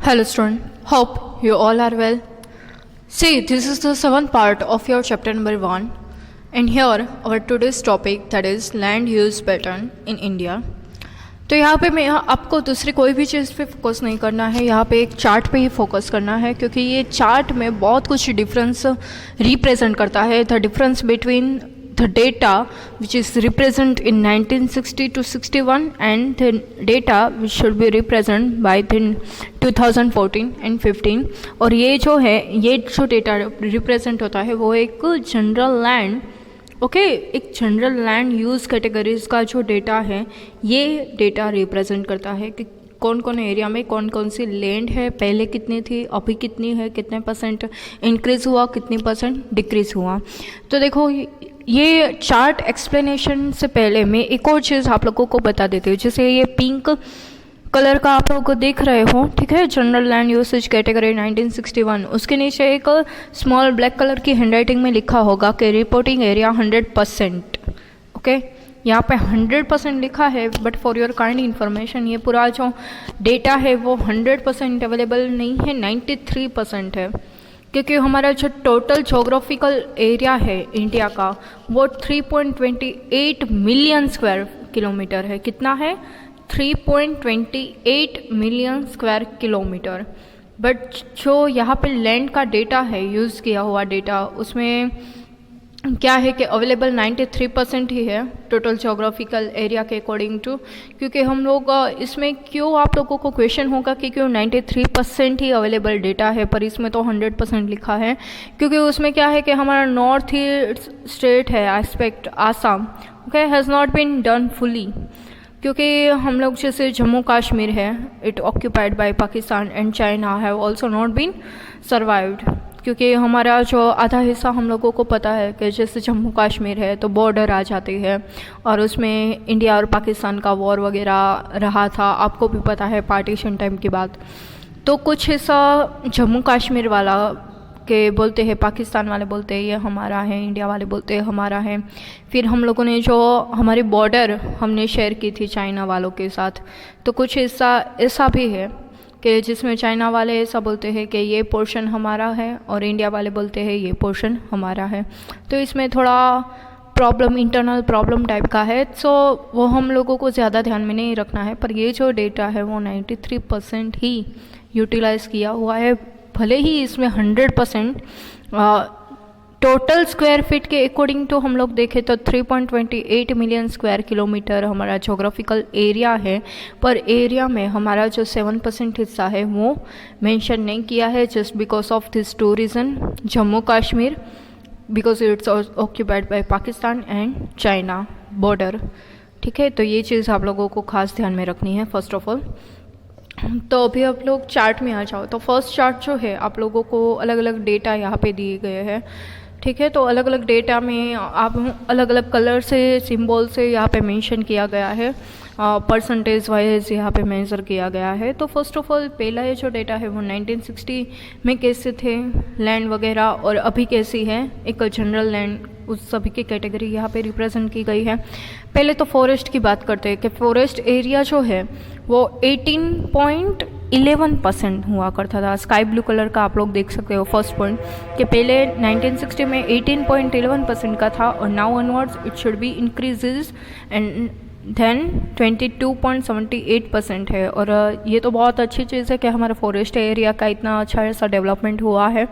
Hello student, hope you all are well. See, this is the seventh part of your chapter number 1 and here our today's topic that is land use pattern in India. तो यहाँ पे मैं आपको दूसरी कोई भी चीज़ पे focus नहीं करना है, यहाँ पे एक चार्ट पे ही फोकस करना है क्योंकि ये चार्ट में बहुत कुछ डिफरेंस रिप्रेजेंट करता है. The difference between the data which is represent in 1960 to 61 and the data which should be represent by then 2014 and 15. और ये जो है ये जो डेटा रिप्रेजेंट होता है वो एक जनरल लैंड एक जनरल लैंड यूज़ कैटेगरीज का जो डेटा है ये डेटा रिप्रेजेंट करता है कि कौन कौन एरिया में कौन कौन सी लैंड है, पहले कितनी थी, अभी कितनी है, कितने परसेंट इंक्रीज़ हुआ, कितनी परसेंट डिक्रीज़ हुआ. तो देखो ये चार्ट एक्सप्लेनेशन से पहले मैं एक और चीज़ आप लोगों को बता देती हूँ. जैसे ये पिंक कलर का आप लोग देख रहे हो, ठीक है, जनरल लैंड यूसेज कैटेगरी 1961, उसके नीचे एक स्मॉल ब्लैक कलर की हैंडराइटिंग में लिखा होगा कि रिपोर्टिंग एरिया 100%. ओके, यहाँ पे 100% लिखा है, but for your kind information ये पूरा जो डेटा है वो 100% अवेलेबल नहीं है, 93% है, क्योंकि हमारा जो टोटल जोग्राफिकल एरिया है इंडिया का वो 3.28 मिलियन स्क्वायर किलोमीटर है. कितना है? 3.28 मिलियन स्क्वायर किलोमीटर. बट जो यहाँ पे लैंड का डेटा है, यूज़ किया हुआ डेटा, उसमें क्या है कि अवेलेबल 93% ही है टोटल जोग्राफिकल एरिया के अकॉर्डिंग टू. क्योंकि हम लोग इसमें क्यों आप लोगों को क्वेश्चन होगा कि क्यों 93% ही अवेलेबल डेटा है पर इसमें तो 100% लिखा है, क्योंकि उसमें क्या है कि हमारा नॉर्थ ईस्ट स्टेट है aspect Assam, okay, has not been done fully. क्योंकि हम लोग जैसे जम्मू कश्मीर है, it occupied by Pakistan and China have also not been survived. क्योंकि हमारा जो आधा हिस्सा हम लोगों को पता है कि जैसे जम्मू कश्मीर है तो बॉर्डर आ जाती है और उसमें इंडिया और पाकिस्तान का वॉर वगैरह रहा था, आपको भी पता है पार्टीशन टाइम की बात. तो कुछ हिस्सा जम्मू कश्मीर वाला के बोलते हैं, पाकिस्तान वाले बोलते हैं ये हमारा है, इंडिया वाले बोलते हैं हमारा है. फिर हम लोगों ने जो हमारी बॉर्डर हमने शेयर की थी चाइना वालों के साथ, तो कुछ हिस्सा ऐसा भी है कि जिसमें चाइना वाले ऐसा बोलते हैं कि ये पोर्शन हमारा है और इंडिया वाले बोलते हैं ये पोर्शन हमारा है. तो इसमें थोड़ा प्रॉब्लम, इंटरनल प्रॉब्लम टाइप का है, सो वो हम लोगों को ज़्यादा ध्यान में नहीं रखना है. पर ये जो डेटा है वो 93% ही यूटिलाइज़ किया हुआ है, भले ही इसमें 100% टोटल स्क्वायर फीट के अकॉर्डिंग तो हम लोग देखें तो 3.28 मिलियन स्क्वायर किलोमीटर हमारा जोग्राफिकल एरिया है, पर एरिया में हमारा जो 7% हिस्सा है वो मेंशन नहीं किया है, just because of this two reason. Jammu Kashmir because it's occupied by Pakistan and China border, ठीक है. तो ये चीज़ आप लोगों को खास ध्यान में रखनी है फर्स्ट ऑफ ऑल. तो अभी आप लोग चार्ट में आ जाओ. तो फर्स्ट चार्ट जो है आप लोगों को अलग अलग डेटा यहाँ पे दिए गए हैं, ठीक है. तो अलग अलग डेटा में आप अलग अलग कलर से, सिंबल से यहाँ पे मेंशन किया गया है, परसेंटेज वाइज यहाँ पे मेजर किया गया है. तो फर्स्ट ऑफ ऑल पहला ये जो डेटा है वो 1960 में कैसे थे लैंड वगैरह और अभी कैसी है, एक जनरल लैंड उस सभी की कैटेगरी यहाँ पे रिप्रेजेंट की गई है. पहले तो फॉरेस्ट की बात करते हैं कि फॉरेस्ट एरिया जो है वो 18.11% हुआ करता था. स्काई ब्लू कलर का आप लोग देख सकते हो फर्स्ट पॉइंट कि पहले 1960 में 18.11% का था और now onwards it should be increases and then 22.78% है. और ये तो बहुत अच्छी चीज़ है कि हमारा फॉरेस्ट एरिया का इतना अच्छा ऐसा डेवलपमेंट हुआ है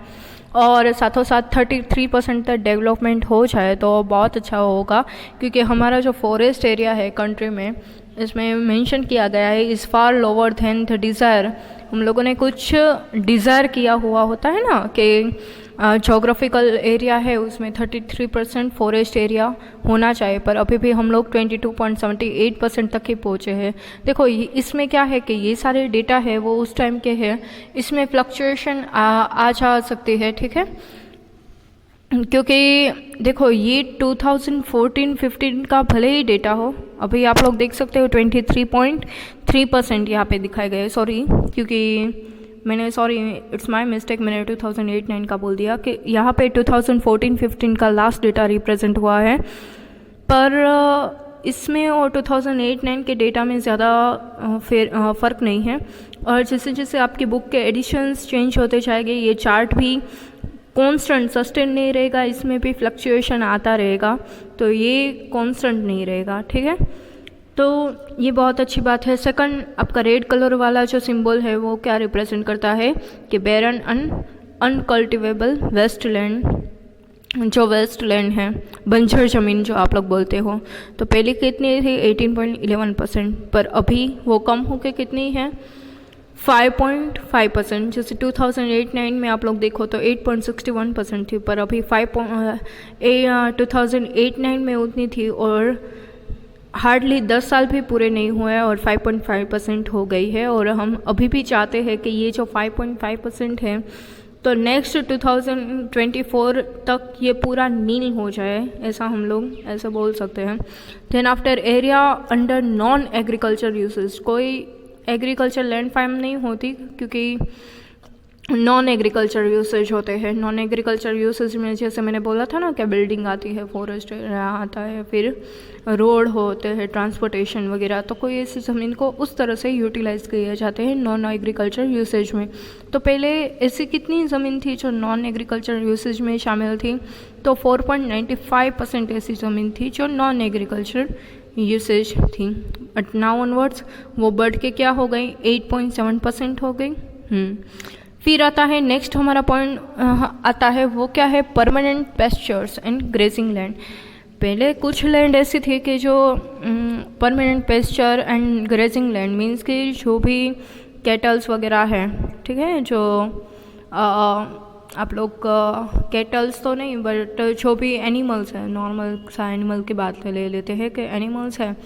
और साथों साथ 33% तक डेवलपमेंट हो जाए तो बहुत अच्छा होगा, क्योंकि हमारा जो फॉरेस्ट एरिया है कंट्री में इसमें मेंशन किया गया है is far lower than the desire. हम लोगों ने कुछ डिज़ायर किया हुआ होता है ना कि जोग्राफिकल एरिया है उसमें 33% फॉरेस्ट एरिया होना चाहिए, पर अभी भी हम लोग 22.78% तक ही पहुँचे हैं. देखो इसमें क्या है कि ये सारे डेटा है वो उस टाइम के हैं, इसमें फ्लक्चुएशन आ जा सकती है, ठीक है. क्योंकि देखो ये 2014-15 का भले ही डेटा हो, अभी आप लोग देख सकते हो 23.3% यहाँ पे दिखाए गए. सॉरी, क्योंकि मैंने इट्स माय मिस्टेक, मैंने 2008-9 का बोल दिया कि यहाँ पे 2014-15 का लास्ट डेटा रिप्रेजेंट हुआ है. पर इसमें और 2008-9 के डेटा में ज़्यादा फ़र्क नहीं है। और जैसे जैसे आपकी बुक के एडिशंस चेंज होते जाएंगे, ये चार्ट भी कांस्टेंट सस्टेन नहीं रहेगा, इसमें भी फ्लक्चुएशन आता रहेगा, तो ये कांस्टेंट नहीं रहेगा, ठीक है। तो ये बहुत अच्छी बात है। सेकंड, आपका रेड कलर वाला जो सिंबल है वो क्या रिप्रेजेंट करता है कि बैरन अनकल्टिवेबल वेस्टलैंड, जो वेस्टलैंड है, बंजर ज़मीन जो आप लोग बोलते हो। तो पहले कितनी थी 18.11%, पर अभी वो कम होकर कितनी है 5.5%। जैसे 2008-9 में आप लोग देखो तो 8.61% थी, पर अभी 2008-9 में उतनी थी और हार्डली 10 साल भी पूरे नहीं हुए और 5.5% हो गई है। और हम अभी भी चाहते हैं कि ये जो 5.5% है तो नेक्स्ट 2024 तक ये पूरा नील हो जाए, ऐसा हम लोग ऐसा बोल सकते हैं। Then after area under non agriculture usage, कोई एग्रीकल्चर लैंड फार्म नहीं होती क्योंकि नॉन एग्रीकल्चर यूसेज होते हैं। नॉन एग्रीकल्चर यूसेज में जैसे मैंने बोला था ना कि बिल्डिंग आती है, फॉरेस्ट आता है, फिर रोड होते हैं, ट्रांसपोर्टेशन वगैरह, तो कोई ऐसी ज़मीन को उस तरह से यूटिलाइज़ किए जाते हैं नॉन एग्रीकल्चर यूसेज में। तो पहले ऐसी कितनी ज़मीन थी जो नॉन एग्रीकल्चर यूसेज में शामिल थी, तो 4.95% ऐसी ज़मीन थी जो नॉन एग्रीकल्चर यूसेज थी। बट नाउ ऑनवर्ड्स वो बढ़ के क्या हो गई 8.7% हो गई। फिर आता है नेक्स्ट हमारा पॉइंट आता है, वो क्या है, permanent pastures and grazing land. पहले कुछ लैंड ऐसी थी कि जो permanent pasture and grazing land means कि जो भी कैटल्स वगैरह है, ठीक है, जो आप लोग कैटल्स तो नहीं बट जो भी एनिमल्स हैं, नॉर्मल सा एनिमल की बात ले लेते हैं कि एनिमल्स हैं,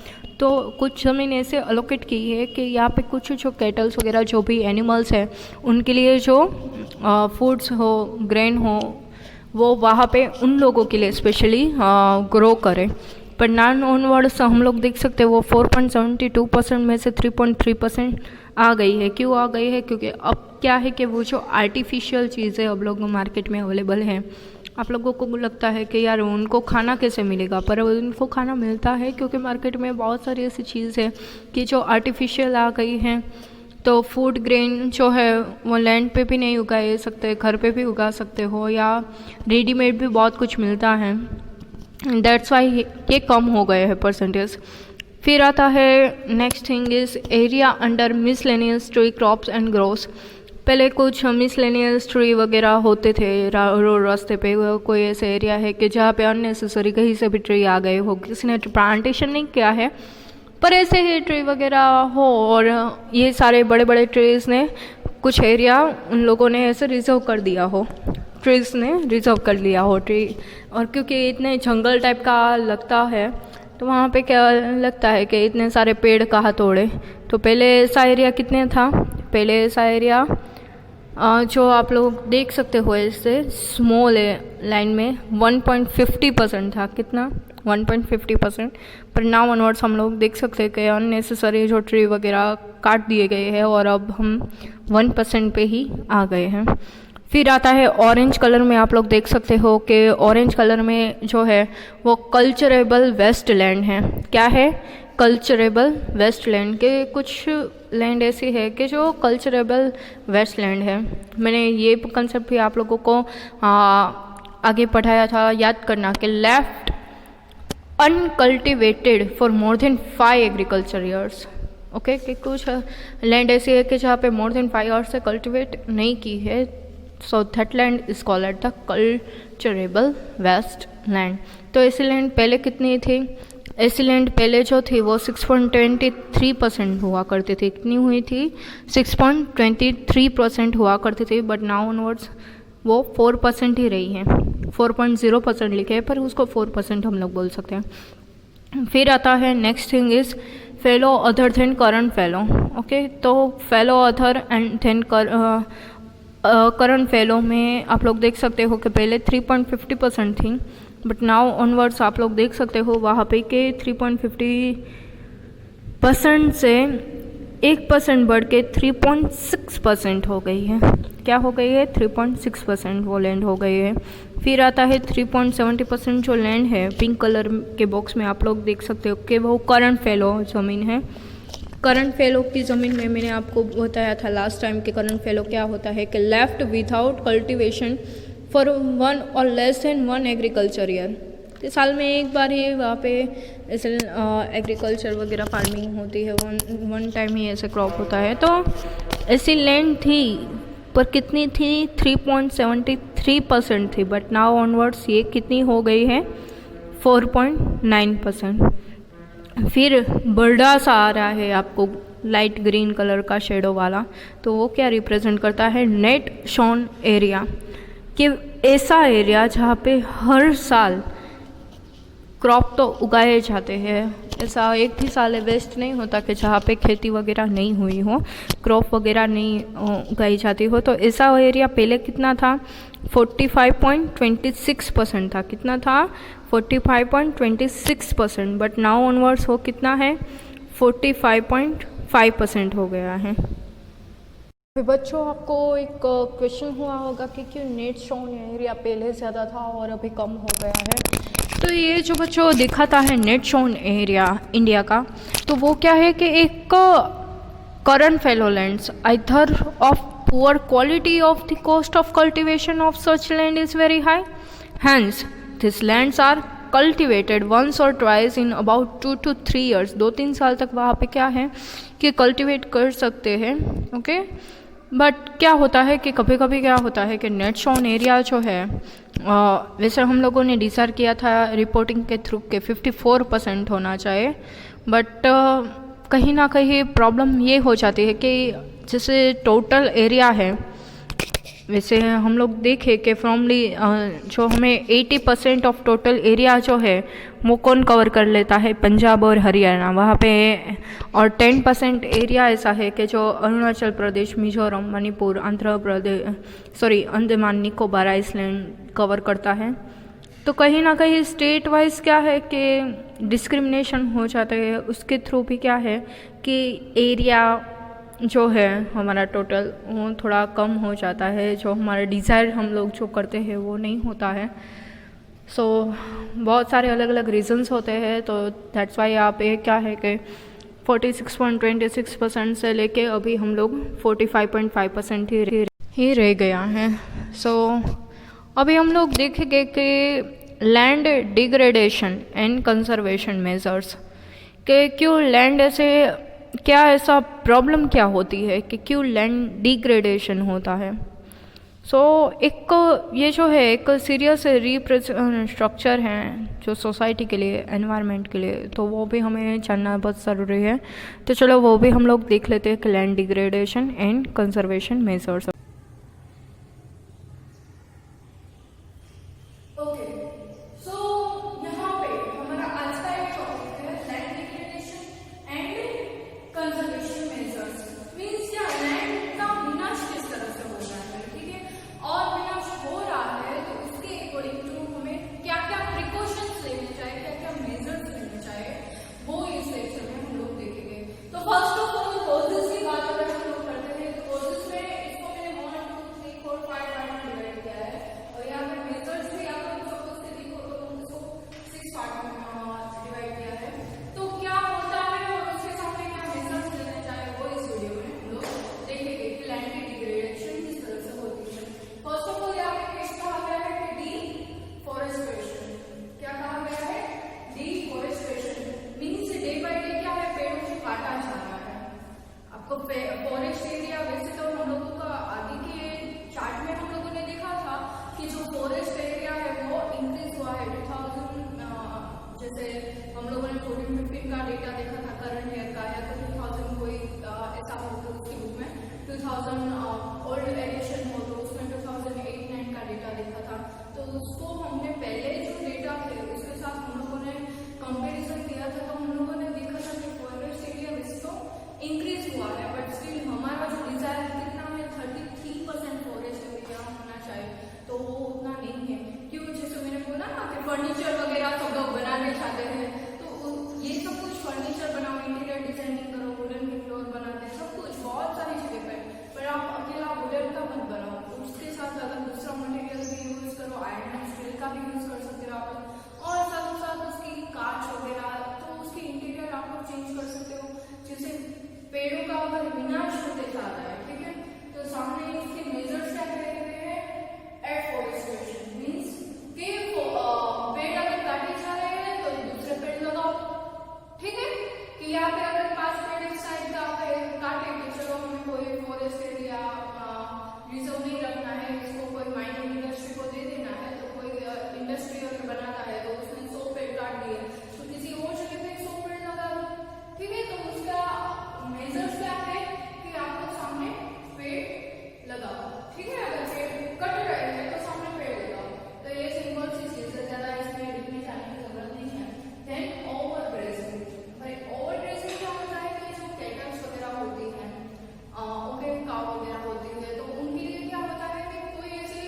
तो कुछ ज़मीन ऐसे अलोकेट की है कि यहाँ पे कुछ जो कैटल्स वगैरह जो भी एनिमल्स हैं उनके लिए जो फूड्स हो, ग्रेन हो, वो वहाँ पे उन लोगों के लिए स्पेशली ग्रो करें। पर नाइन ऑनवर्ड्स हम लोग देख सकते हैं वो 4.72% में से 3.3% आ गई है। क्यों आ गई है? क्योंकि अब क्या है कि वो जो आर्टिफिशियल चीज़ें अब लोग मार्केट में अवेलेबल हैं, आप लोगों को लगता है कि यार उनको खाना कैसे मिलेगा, पर उनको खाना मिलता है क्योंकि मार्केट में बहुत सारी ऐसी चीज़ है कि जो आर्टिफिशियल आ गई हैं। तो फूड ग्रेन जो है वो लैंड पे भी नहीं उगा सकते, घर पे भी उगा सकते हो, या रेडीमेड भी बहुत कुछ मिलता है। दैट्स वाई ये कम हो गए हैं परसेंटेज। फिर आता है next thing is area under miscellaneous tree crops and grows. पहले कुछ मिसलेनियस ट्री वगैरह होते थे रोड रास्ते पे, कोई ऐसा एरिया है कि जहाँ पे अननेसेसरी कहीं से भी ट्री आ गए हो, किसी ने प्लांटेशन नहीं किया है पर ऐसे ही ट्री वगैरह हो, और ये सारे बड़े बड़े ट्रीज़ ने कुछ एरिया उन लोगों ने ऐसे रिजर्व कर दिया हो, ट्रीज़ ने रिजर्व कर लिया हो ट्री। और क्योंकि इतने जंगल टाइप का लगता है तो वहाँ पे क्या लगता है कि इतने सारे पेड़ कहाँ तोड़े। तो पहले ऐसा एरिया कितने था, पहले ऐसा एरिया जो आप लोग देख सकते हो ऐसे स्मॉल लाइन में 1.50% था। कितना? 1.50%। पर नाउ ऑनवर्ड्स हम लोग देख सकते हैं कि अननेसेसरी जो ट्री वगैरह काट दिए गए हैं और अब हम 1% पे ही आ गए हैं। फिर आता है ऑरेंज कलर में, आप लोग देख सकते हो कि ऑरेंज कलर में जो है वो कल्चरेबल वेस्टलैंड है। क्या है? कल्चरेबल वेस्टलैंड के कुछ लैंड ऐसी है कि जो कल्चरेबल वेस्टलैंड है। मैंने ये कंसेप्ट भी आप लोगों को आगे पढ़ाया था, याद करना कि left uncultivated for more than 5 agriculture years. Okay, कि कुछ लैंड ऐसी है कि जहाँ पे मोर देन 5 ईयर्स से कल्टिवेट नहीं की है, so that land is called the culturable waste land. तो ऐसी लैंड पहले कितनी थी? ऐसी लैंड पहले जो थी वो 6.23% हुआ करती थी। कितनी हुई थी? 6.23% हुआ करती थी। बट नाउ ऑनवर्ड्स वो 4% ही रही है। 4.0% लिखे है पर उसको 4% हम लोग बोल सकते हैं। फिर आता है next thing is fellow other than current fellow. Okay, तो fellow other and then current fellow में आप लोग देख सकते हो कि पहले 3.50% थी, बट नाउ ऑनवर्ड्स आप लोग देख सकते हो वहाँ पे के 3.50% से 1% बढ़ के 3.6% हो गई है। क्या हो गई है? 3.6% वो लैंड हो गई है। फिर आता है 3.70% जो लैंड है, पिंक कलर के बॉक्स में आप लोग देख सकते हो कि वो करंट फेलो ज़मीन है। करंट फेलो की ज़मीन में मैंने आपको बताया था लास्ट टाइम कि करंट फेलो क्या होता है कि लेफ्ट विदाउट कल्टीवेशन फॉर 1 और लेस देन 1 एग्रीकल्चर ईयर, तो साल में एक बार ही वहाँ पे ऐसे एग्रीकल्चर वगैरह फार्मिंग होती है, वन टाइम ही ऐसे क्रॉप होता है। तो ऐसी लैंड थी पर कितनी थी, 3.73% थी, बट नाउ ऑनवर्ड्स ये कितनी हो गई है, 4.9%। फिर बड़ा सा आ रहा है आपको लाइट ग्रीन कलर का शेडो वाला, तो वो क्या रिप्रेजेंट करता है, नेट शोन एरिया, कि ऐसा एरिया जहाँ पे हर साल क्रॉप तो उगाए जाते हैं। ऐसा एक भी साल वेस्ट नहीं होता कि जहाँ पे खेती वगैरह नहीं हुई हो, क्रॉप वगैरह नहीं उगाई जाती हो। तो ऐसा एरिया पहले कितना था, 45.26% था। कितना था, 45.26%, बट नाउ ऑनवर्ड्स वो कितना है, 45.5% हो गया है। बच्चों, आपको एक क्वेश्चन हुआ होगा कि क्यों नेट शोन एरिया पहले ज़्यादा था और अभी कम हो गया है। तो ये जो बच्चों दिखाता है नेट शोन एरिया इंडिया का, तो वो क्या है कि एक current fallow lands either of poor quality of the cost of cultivation of such land is very high, hence this lands are cultivated once or twice in about 2 to 3 years। 2-3 साल तक वहाँ पे क्या है कि कल्टिवेट कर सकते हैं, ओके। बट क्या होता है कि कभी कभी क्या होता है कि नेट शोन एरिया जो है, वैसे हम लोगों ने डिसाइड किया था रिपोर्टिंग के थ्रू के 54% होना चाहिए, बट कहीं ना कहीं प्रॉब्लम ये हो जाती है कि जैसे टोटल एरिया है, वैसे हम लोग देखें कि फ्रॉमली जो हमें 80% ऑफ टोटल एरिया जो है वो कौन कवर कर लेता है, पंजाब और हरियाणा वहाँ पे, और 10% एरिया ऐसा है कि जो अरुणाचल प्रदेश, मिजोरम, मणिपुर, आंध्र प्रदेश, अंडमान निकोबार आइसलैंड कवर करता है। तो कहीं ना कहीं स्टेट वाइज क्या है कि डिस्क्रिमिनेशन हो जाता है, उसके थ्रू भी क्या है कि एरिया जो है हमारा टोटल वो थोड़ा कम हो जाता है, जो हमारा डिज़ायर हम लोग जो करते हैं वो नहीं होता है। सो बहुत सारे अलग अलग रीजंस होते हैं, तो दैट्स वाई आप ये क्या है कि 46.26% से लेके अभी हम लोग 45.5% ही रह गया है। सो अभी हम लोग देखेंगे कि land degradation and conservation measures के क्यों लैंड ऐसे, क्या ऐसा प्रॉब्लम क्या होती है कि क्यों लैंड डिग्रेडेशन होता है। एक ये जो है एक सीरियस स्ट्रक्चर है जो सोसाइटी के लिए, एनवायरनमेंट के लिए, तो वो भी हमें जानना बहुत ज़रूरी है। तो चलो वो भी हम लोग देख लेते हैं कि land degradation and conservation measures. पेड़ों का अगर विनाश होते जा रहा है, ठीक है, तो सामने इसके मेजर्स क्या कहे हुए हैं, एफोरेस्टेशन मीन्स कि पेड़ अगर काटे जा रहे हैं तो दूसरे पेड़ लगाओ, ठीक है, कि यहाँ पे अगर 5 पेड़ इस साइड का काटे तो चलो हमें कोई फॉरेस्ट एरिया रिजर्व नहीं रखना है, इसको कोई माइनिंग इंडस्ट्री को दे देना है, तो कोई इंडस्ट्री अगर बनाता है तो उसने 100 पेड़ काट दिए तो किसी और जगह पे 100 पेड़ लगा दो, ठीक है, तो उसका मेजर्स क्या है कि आपको सामने पेड़ लगाओ, ठीक है, अगर पेड़ कट रहे हैं तो सामने पेड़ लगाओ, तो ये सिंपल सी चीज है, ज्यादा इसमें डीप में जाने की जरूरत नहीं है। देन ओवर ग्रेजिंग, भाई ओवर ग्रेजिंग क्या होता है कि जो कैटल्स वगैरह होती है, ओके, काव वगैरह होती है, तो उनके लिए क्या होता है कि कोई ऐसी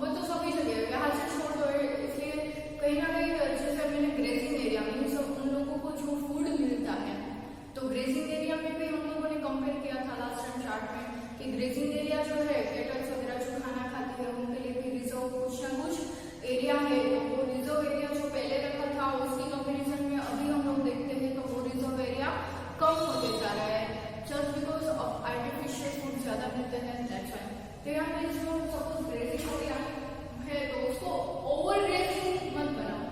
वो तो सभी जगह यहाँ से छोड़ दो, इसलिए कहीं ना कहीं जैसे मैंने ग्रेजिंग एरिया में सब उन लोगों को जो फूड मिलता है, तो ग्रेजिंग एरिया में भी हम लोगों ने कंपेयर किया था लास्ट टाइम चार्ट में कि ग्रेजिंग एरिया जो है कैटल्स वगैरह जो खाना खाती है उनके लिए भी रिजर्व कुछ ना कुछ एरिया है, तो वो रिजर्व एरिया जो पहले रखा था उसकी कंपेरिजन में अभी हम लोग देखते हैं तो वो रिजर्व एरिया कम होते जा रहा है, just because of artificial food ज्यादा मिलते हैं, दैट्स व्हाई। तो यहाँ पे जो सपोज ग्रेजिंग एरिया है तो उसको ओवर ग्रेजिंग मत बनाओ,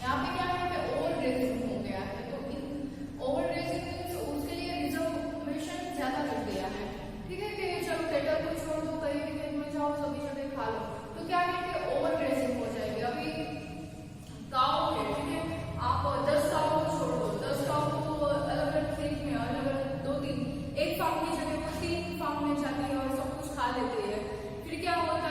यहाँ पे क्या है कि ओवर ग्रेजिंग हो गया है, तो इन ओवर ग्रेजिंग उसके लिए रिजर्वेशन ज्यादा कर दिया है, ठीक है, कि चलो कैटल को छोड़ दो, कहीं भी कहीं में जाओ सभी जगह खा लो, तो क्या है कि ओवर ग्रेजिंग हो जाएगी। अभी काव है, ठीक है, आप 10 काव को छोड़ दो, 10 काव को अलग अलग खेत में अलग अलग 2-3 एक फार्म की जगह वो 3 फार्म में जाती है और सब कुछ खा लेते हैं, फिर क्या होता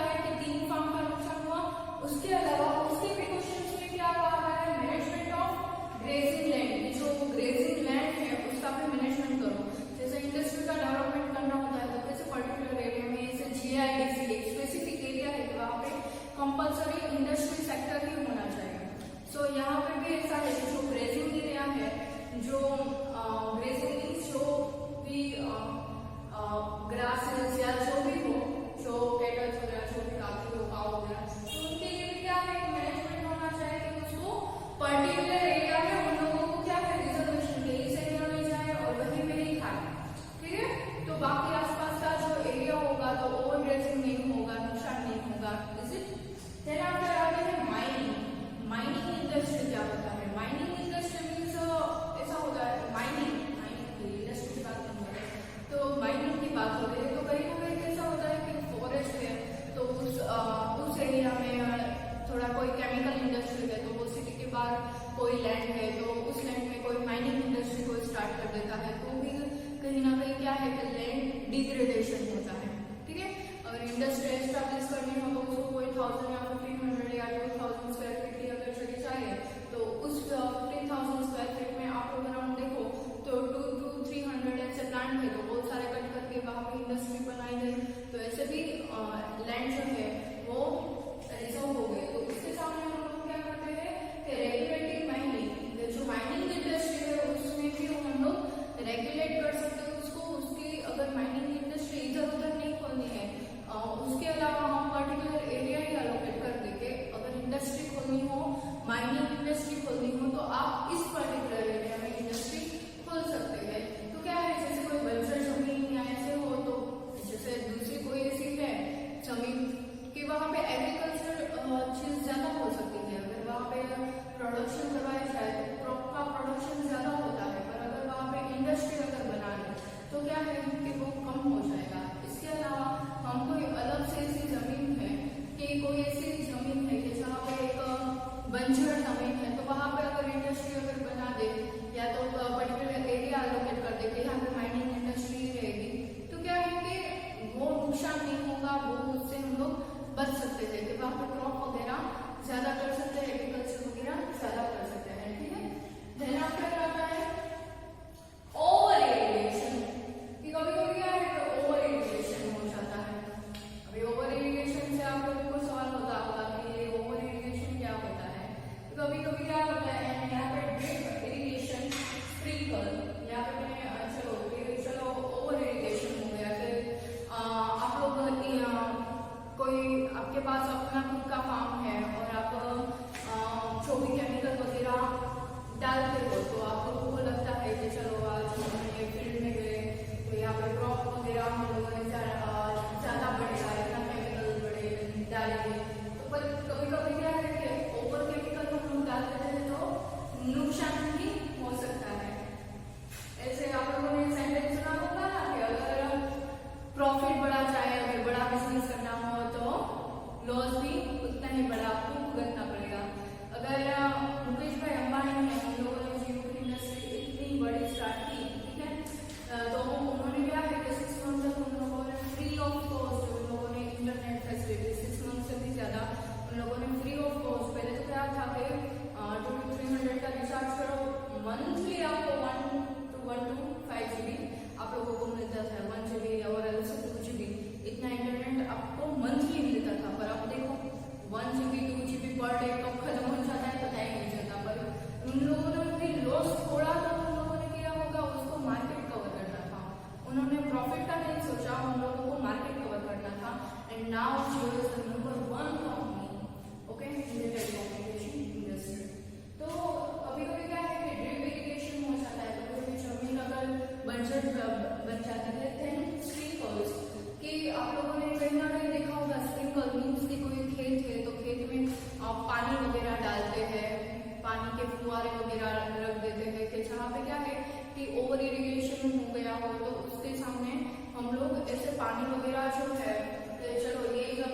बंजर बन जाते हैं। देन स्प्रिंकल्स, कि आप लोगों ने कहीं ना कहीं देखा होगा स्प्रिंकल मीन्स कि कोई खेत है तो खेत में आप पानी वगैरह डालते हैं, पानी के फुहारे वगैरह रख देते हैं कि जहाँ पे क्या है कि ओवर इरिगेशन हो गया हो तो उसके सामने हम लोग ऐसे पानी वगैरह जो है, चलो ये जब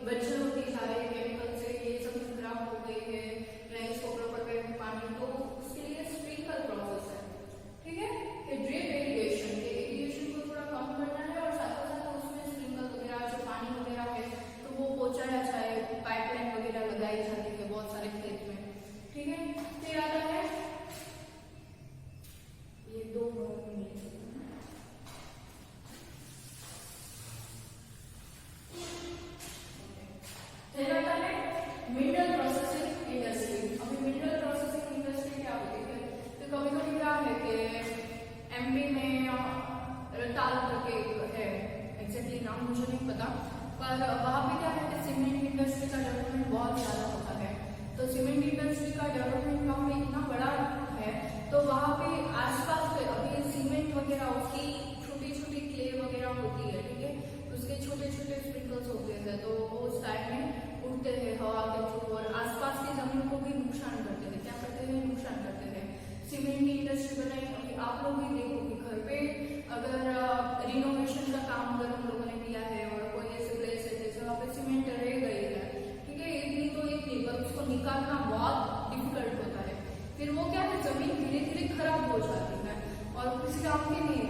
बंजर होती जा रही है केमिकल से, ये सब खराब हो गई है, नहीं इसको प्रॉपर पानी, तो उसके लिए स्प्रिंकल प्रोसेस है, ठीक है, कि ड्रिप इरिगेशन के इरिगेशन को थोड़ा कम करना है और साथ साथ उसमें स्प्रिंकल वगैरह जो पानी वगैरह है तो वो पहुंचाया जाए, पाइपलाइन वगैरह लगाई जाती है बहुत सारे खेत में, ठीक है। फिर आता है ये 2 मिनट, फिर आता है मिनरल प्रोसेसिंग इंडस्ट्री। अभी मिनरल प्रोसेसिंग इंडस्ट्री क्या होती है, तो कभी कभी क्या है कि एमपी में रताल करके है, एग्जैक्टली नाम मुझे नहीं पता, पर वहां पे क्या है कि सीमेंट इंडस्ट्री का डेवलपमेंट बहुत ज्यादा होता है। तो सीमेंट इंडस्ट्री का डेवलपमेंट वहां पे इतना बड़ा है तो वहां पे आसपास पे अभी सीमेंट वगैरह उसकी छोटी छोटी क्ले वगैरह होती है, ठीक है, उसके छोटे छोटे स्प्रिंकल्स होते हैं तो वो साइड में उड़ते हैं हवा के थ्रू और आसपास की जमीन को भी नुकसान करते हैं, क्या करते हैं, नुकसान करते हैं। सीमेंट की इंडस्ट्री बनाई, अभी आप लोग भी देखो कि घर पे अगर रिनोवेशन का काम अगर हम लोगों ने किया है और कोई ऐसे प्लेस है जहाँ पे सीमेंट रह गई है, ठीक है, इतनी तो इतनी, पर उसको निकालना बहुत डिफिकल्ट होता है, फिर वो क्या है जमीन धीरे धीरे खराब हो जाती है और किसी काम की नहीं